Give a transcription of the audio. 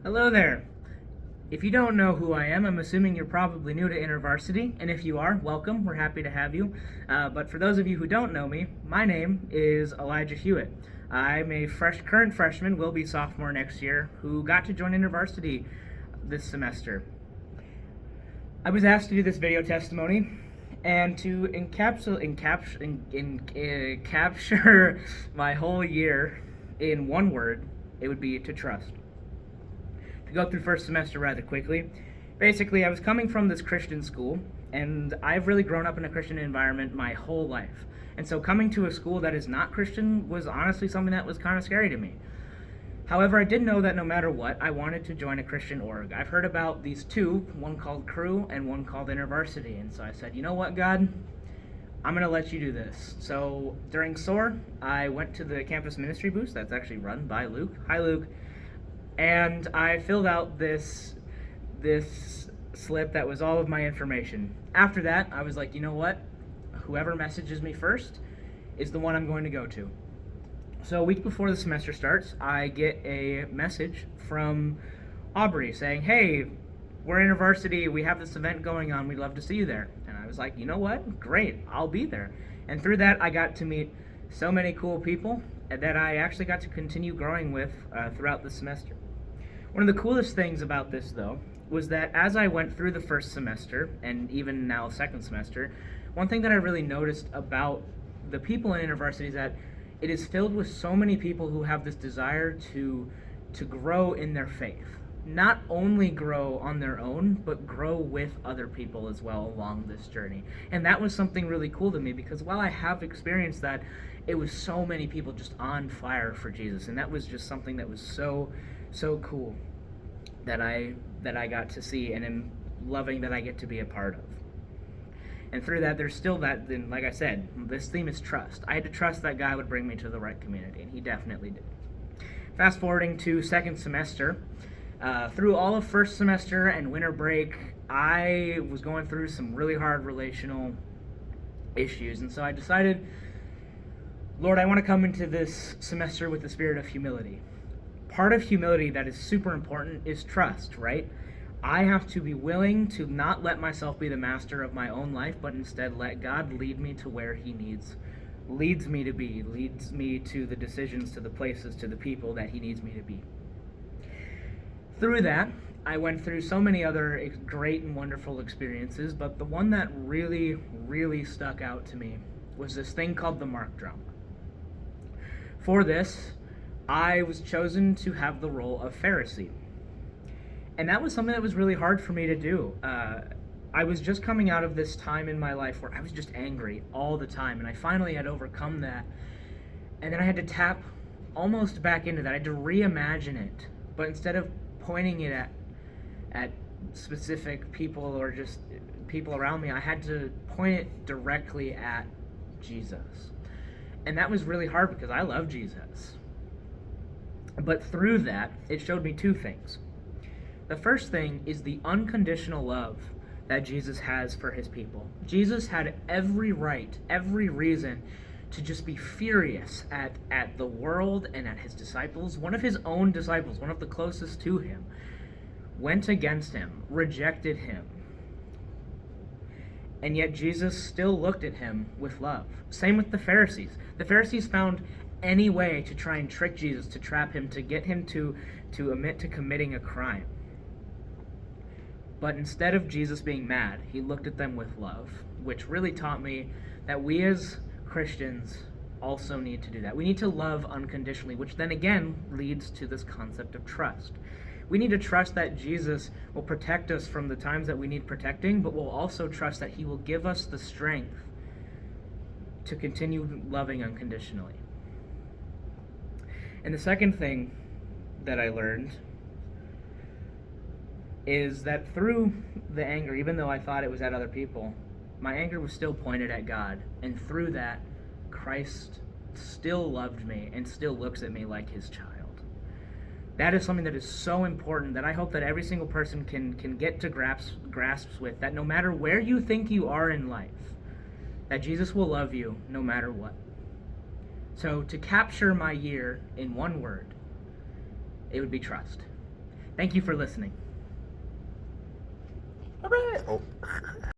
Hello there. If you don't know who I am, I'm assuming you're probably new to InterVarsity, and if you are, welcome. We're happy to have you. But for those of you who don't know me, my name is Elijah Huyett. I'm a current freshman, will be sophomore next year, who got to join InterVarsity this semester. I was asked to do this video testimony, and to capture my whole year in one word, it would be to trust. To go through first semester rather quickly, basically I was coming from this Christian school, and I've really grown up in a Christian environment my whole life. And so coming to a school that is not Christian was honestly something that was kind of scary to me. However, I did know that no matter what, I wanted to join a Christian org. I've heard about these two, one called Crew and one called InterVarsity, and so I said, you know what, God? I'm going to let you do this. So during SOAR, I went to the campus ministry booth that's actually run by Luke. Hi, Luke. And I filled out this slip that was all of my information. After that, I was like, you know what? Whoever messages me first is the one I'm going to go to. So a week before the semester starts, I get a message from Aubrey saying, hey, we're InterVarsity, we have this event going on, we'd love to see you there. And I was like, you know what? Great, I'll be there. And through that, I got to meet so many cool people that I actually got to continue growing with throughout the semester. One of the coolest things about this, though, was that as I went through the first semester, and even now second semester, one thing that I really noticed about the people in InterVarsity is that it is filled with so many people who have this desire to grow in their faith. Not only grow on their own, but grow with other people as well along this journey. And that was something really cool to me, because while I have experienced that, it was so many people just on fire for Jesus, and that was just something that was so cool that I got to see and am loving that I get to be a part of. And through that, there's still that, then, like I said, this theme is trust. I had to trust that God would bring me to the right community, and he definitely did. Fast forwarding to second semester, through all of first semester and winter break, I was going through some really hard relational issues, and so I decided, Lord, I want to come into this semester with the spirit of humility. Part of humility that is super important is trust, right? I have to be willing to not let myself be the master of my own life, but instead let God lead me to where he leads me to be, leads me to the decisions, to the places, to the people that he needs me to be. Through that, I went through so many other great and wonderful experiences, but the one that really stuck out to me was this thing called the Mark Drama. For this, I was chosen to have the role of Pharisee. And that was something that was really hard for me to do. I was just coming out of this time in my life where I was just angry all the time, and I finally had overcome that. And then I had to tap almost back into that. I had to reimagine it, but instead of pointing it at specific people or just people around me, I had to point it directly at Jesus. And that was really hard because I love Jesus. But through that, it showed me two things. The first thing is the unconditional love that Jesus has for his people. Jesus had every right, every reason to just be furious at the world and at his disciples. One of his own disciples, one of the closest to him, went against him, rejected him. And yet Jesus still looked at him with love. Same with the Pharisees. The Pharisees found any way to try and trick Jesus, to trap him, to get him to admit to committing a crime. But instead of Jesus being mad, he looked at them with love, which really taught me that we as Christians also need to do that. We need to love unconditionally, which then again leads to this concept of trust. We need to trust that Jesus will protect us from the times that we need protecting, but we'll also trust that he will give us the strength to continue loving unconditionally. And the second thing that I learned is that through the anger, even though I thought it was at other people, my anger was still pointed at God. And through that, Christ still loved me and still looks at me like his child. That is something that is so important that I hope that every single person can get to grasps with, that no matter where you think you are in life, that Jesus will love you no matter what. So to capture my year in one word, it would be trust. Thank you for listening. Oh.